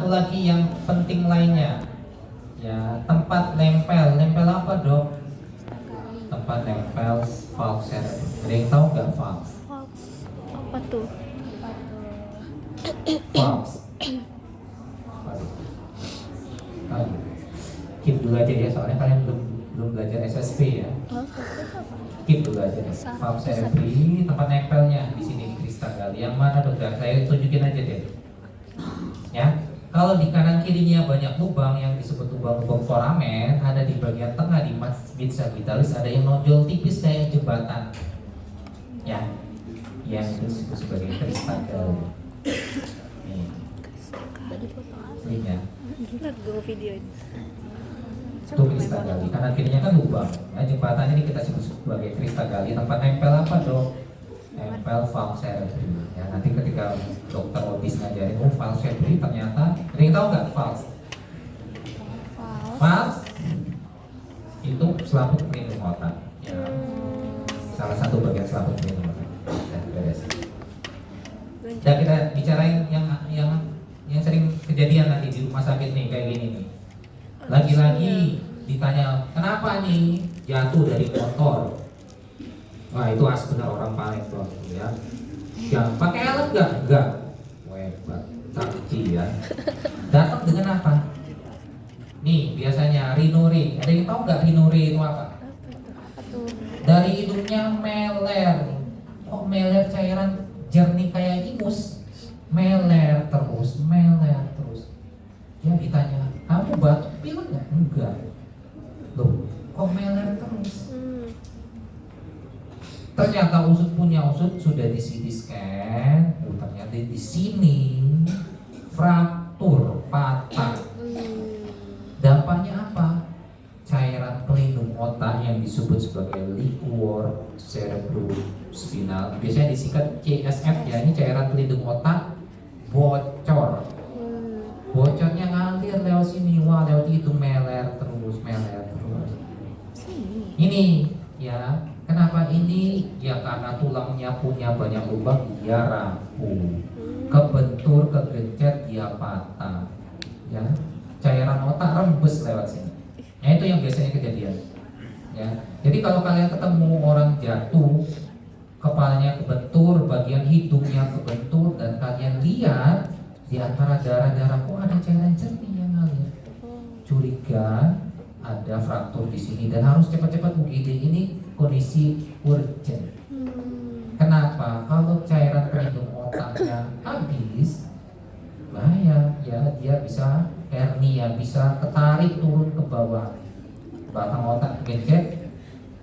satu lagi yang penting lainnya, ya, tempat nempel. Nempel apa dok? Tempat nempel valve cerebrum. Ada yang tahu nggak valve? Apa tuh? Valve. Keep dulu aja ya, soalnya kalian belum belajar SSP ya. Keep dulu aja. Valve cerebri, tempat nempelnya di sini di kristal gali. Yang mana dokter? Saya tunjukin aja deh. Ya, kalau di kanan kirinya banyak lubang yang disebut lubang-lubang foramen, ada di bagian tengah di mid sagittalis ada yang nonjol tipis kayak jembatan. Ya, yang itu disebut sebagai kristal gali. Nih, ini ya. Gue videoin. Itu kristal gali. Kanan kirinya kan lubang. Ya, jembatan ini kita sebut sebagai kristal gali. Tempat nempel apa dok? Nempel valve cerebri. Ya, nanti ketika dokter Otis ngajarin, oh valve cerebri ternyata, ada yang tahu nggak valve? Valve itu selaput pelindung otak. Ya, salah satu bagian selaput pelindung otak. Ya, beres. Dan kita bicarain yang sering kejadian nanti di rumah sakit nih kayak gini nih. Lagi-lagi ditanya kenapa nih jatuh dari motor. Wah itu benar orang panik tuh ya. Yang pakai helm nggak? Enggak. Hebat, canggih ya. Datang dengan apa? Nih biasanya rhinore. Ada yang tahu nggak rhinore itu apa? Dari hidungnya meler. Kok meler cairan jernih kayak ingus? Meler terus. Ya ditanya, kamu batuk pilek nggak? Enggak. Loh, kok meler terus? Ternyata punya usut sudah di CT scan, ternyata di sini fraktur patah. Dampaknya apa? Cairan pelindung otak yang disebut sebagai liquor cerebrospinal, biasanya disingkat CSF ya, ini cairan pelindung otak bocor. Bocornya ngalir lewat sini, wah lewat hidung meler terus. Ini ya. Kenapa ini? Ya karena tulangnya punya banyak lubang, dia rapuh, kebentur, kegencet, dia patah. Ya, cairan otak rembes lewat sini. Nah itu yang biasanya kejadian. Ya, jadi kalau kalian ketemu orang jatuh, kepalanya kebentur, bagian hidungnya kebentur, dan kalian lihat di antara darah-darah kok ada cairan jernih yang ngalir, curiga ada fraktur di sini dan harus cepat-cepat UGD. Ini kondisi urgent. Kenapa? Kalau cairan pelindung otaknya habis, bahaya ya, dia bisa hernia, bisa ketarik turun ke bawah, batang otak gencet,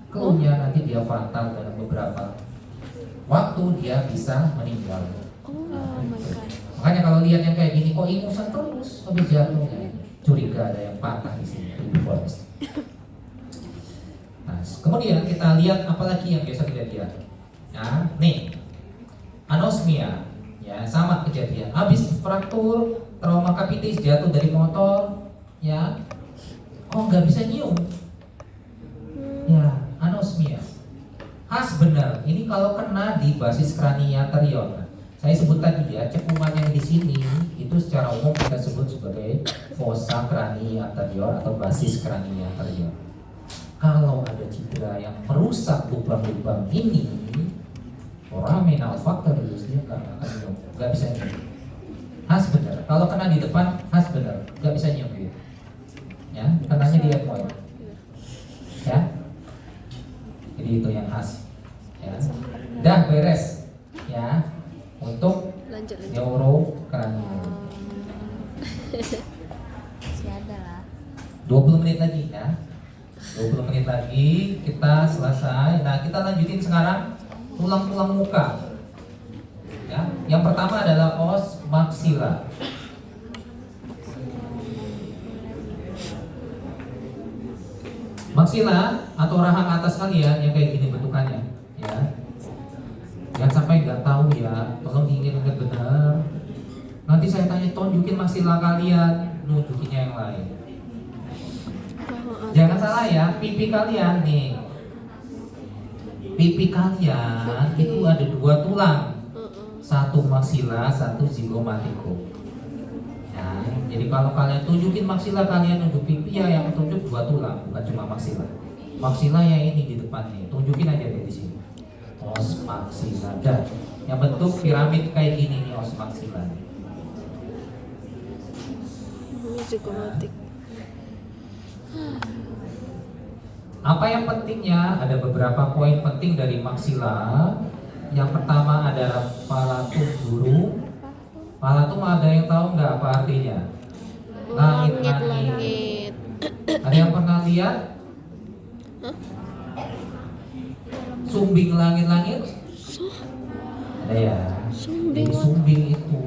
keluarnya nanti dia fatal dalam beberapa waktu, dia bisa meninggal. Makanya kalau lihat yang kayak gini, kok ingusan terus habis jatuh, curiga ada yang patah di sini. Nah, kemudian kita lihat apalagi yang biasa kejadian. Ya, nih, anosmia, ya sama kejadian. Habis fraktur, trauma kapitis, jatuh dari motor, ya, oh nggak bisa nyium, ya anosmia. Khas benar. Ini kalau kena di basis krania anterior. Saya sebut tadi ya, cekungan yang di sini itu secara umum kita sebut sebagai fossa cranii anterior atau basis krania anterior. Kalau ada cedera yang merusak lubang-lubang ini, foramen factorius, dia nggak bisa nyium. Khas benar. Kalau kena di depan, khas benar, nggak bisa nyium dia. Ya, kenanya di ethmoid. Ya, jadi itu yang khas. Ya, dah beres. Ya. Untuk neurokranium. Masih ada lah. 20 menit lagi ya. 20 menit lagi kita selesai. Nah, kita lanjutin sekarang tulang-tulang muka. Ya, yang pertama adalah os maxilla. Maxilla atau rahang atas kalian yang kayak gini bentukannya, ya. Jangan sampai nggak tahu ya, tolong diingat benar. Nanti saya tanya, tunjukin maksilah kalian, nunjukinnya yang lain. Jangan salah ya, pipi kalian nih. Pipi kalian itu ada 2 tulang. Satu maksilah, satu zigomatikum. Ya, Jadi kalau kalian tunjukin maksila, kalian nunjuk pipi ya, yang tunjuk dua tulang, bukan cuma maksila. Maksila yang ini di depan nih, tunjukin aja deh di sini. Os maksila, dan yang bentuk piramid kayak gini nih os maksila. Ziggomatic. Apa yang pentingnya? Ada beberapa poin penting dari maksila. Yang pertama adalah palatum burung. Palatum ada yang tahu nggak apa artinya? Langit. Ada yang pernah lihat? Sumbing langit-langit? Ada ya. Jadi sumbing itu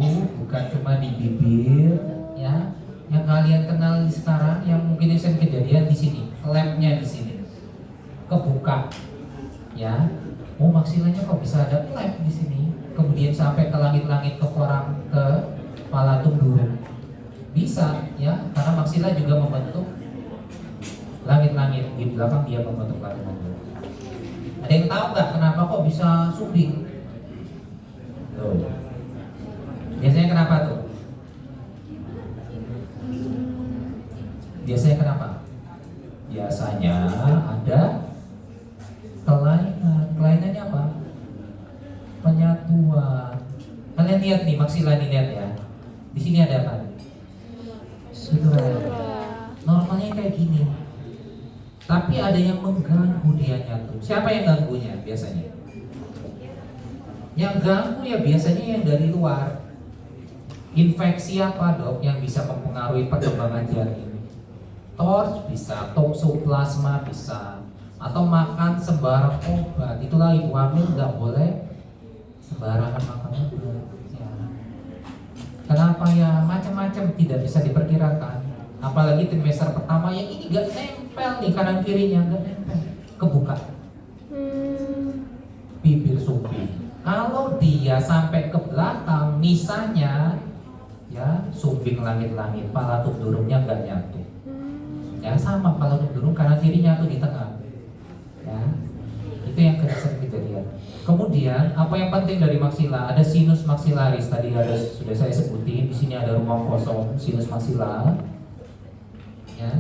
bukan cuma di bibir, ya. Yang kalian kenal sekarang, yang mungkin recent kejadian di sini, labnya di sini, kebuka, ya. Oh maksilanya kok bisa ada lab di sini? Kemudian sampai ke langit-langit, ke orang, ke palatum burung. Bisa, ya, karena maksila juga membentuk langit-langit. Di belakang dia membentuk langit-langit. Ada yang tahu nggak kenapa kok bisa sumbing? Tuh. Biasanya kenapa tuh? Biasanya kenapa? Biasanya ada kelainan. Kelainannya apa? Penyatuan. Kalian lihat nih maksila nih, lihat ya. Di sini ada apa? Sutra. Normalnya kayak gini. Tapi ada yang mengganggu dia nyatu. Siapa yang ganggunya biasanya? Yang ganggu ya biasanya yang dari luar. Infeksi apa dok yang bisa mempengaruhi perkembangan janin? TORCH bisa, toxoplasma bisa, atau makan sembarang obat. Itulah ibu hamil nggak boleh sembarangan makan obat. Ya. Kenapa ya? Macam-macam tidak bisa diperkirakan. Apalagi trimester pertama yang ini nggak nempel nih, kanan kirinya nggak nempel, kebuka. Bibir sumbing. Kalau dia sampai ke belakang, misalnya ya sumbing langit-langit, palatum durungnya nggak nyatu. Ya sama palatum durung kanan kiri nyatu di tengah. Ya, itu yang sering kita lihat. Kemudian apa yang penting dari maksila? Ada sinus maksilaris, tadi sudah saya sebutin. Di sini ada ruang kosong sinus maksila. Ya.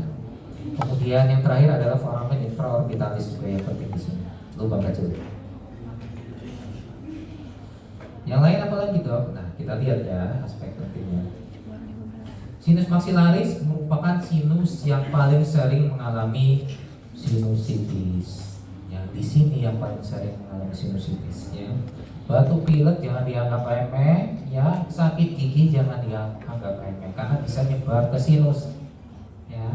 Kemudian yang terakhir adalah foramen infraorbitalis juga yang penting di sini. Lubang kecil. Yang lain apa lagi dok? Nah kita lihat ya aspek pentingnya. Sinus maksilaris merupakan sinus yang paling sering mengalami sinusitis. Yang di sini yang paling sering mengalami sinusitis. Ya. Batuk pilek jangan dianggap remeh, ya. Sakit gigi jangan dianggap remeh karena bisa nyebar ke sinus. Ya.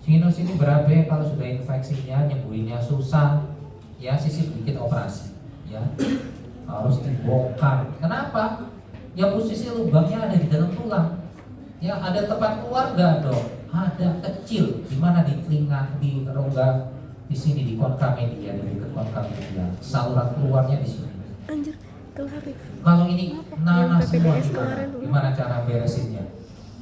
Sinus ini berabe kalau sudah infeksinya, nyembuhinnya susah. Ya sisip bikin operasi. Ya. Harus dibongkar. Kenapa? Ya posisi lubangnya ada di dalam tulang. Ya ada tempat keluar nggak dok? Ada kecil. Di mana? Di telinga, di rongga, di sini di kontra media, di dekat kontra media. Saluran keluarnya di sini. Anjir, tuh Harif. Kalau ini nanah semua, PPDS kemarin tuh. gimana cara beresinnya?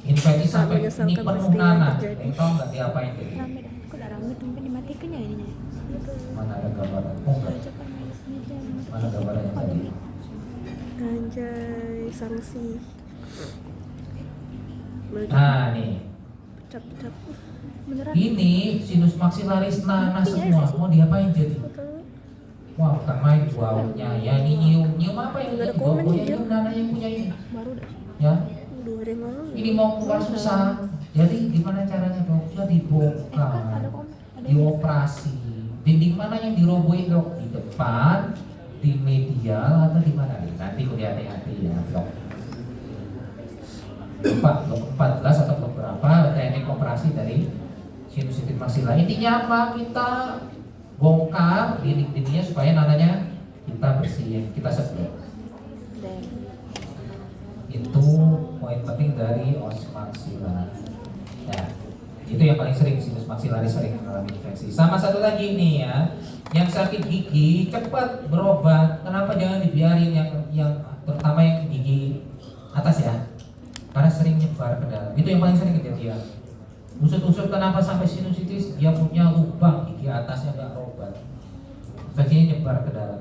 Infeksi sampai ini penuh nanah. Tahu nggak diapain? Rame dah. Kok udah rame tuh dimatikan ya ininya? Mana ada gambaran? Oh enggak. Mana gambarannya tadi? Anjay, sanksi. Nah nih, Pecat-pecat. Beneran. ini sinus maksilaris nanah semua. Mau diapain jadi? Wah, bukan main baunya. Ya ini nyium apa yang Nggak ada bau komen, yang Jir. nyium nanah yang punya ini? Baru dah. Ya, 2 hari yang lalu. ini mau keluar susah. Jadi gimana caranya dok? Ya Kan dibongkar, ada komen. Ada dioperasi. Dinding mana yang dirobohin dok? Di depan, di medial atau di mana? Nanti kuliah hati-hati ya dok. Blok 14 atau blok berapa teknik operasi dari sinusitis maksila. Intinya apa? Kita bongkar dinding-dindingnya supaya nananya kita bersihin, kita sedot. Itu poin penting dari os maksila. Ya, itu yang paling sering sinus maksilaris sering mengalami infeksi. Sama satu lagi nih ya, yang sakit gigi cepat berobat. Kenapa jangan dibiarin yang terutama yang gigi atas ya? Karena sering nyebar ke dalam. Itu yang paling sering kejadian. Usut-usut kenapa sampai sinusitis? Dia punya lubang gigi atasnya nggak berobat. Infeksinya nyebar ke dalam.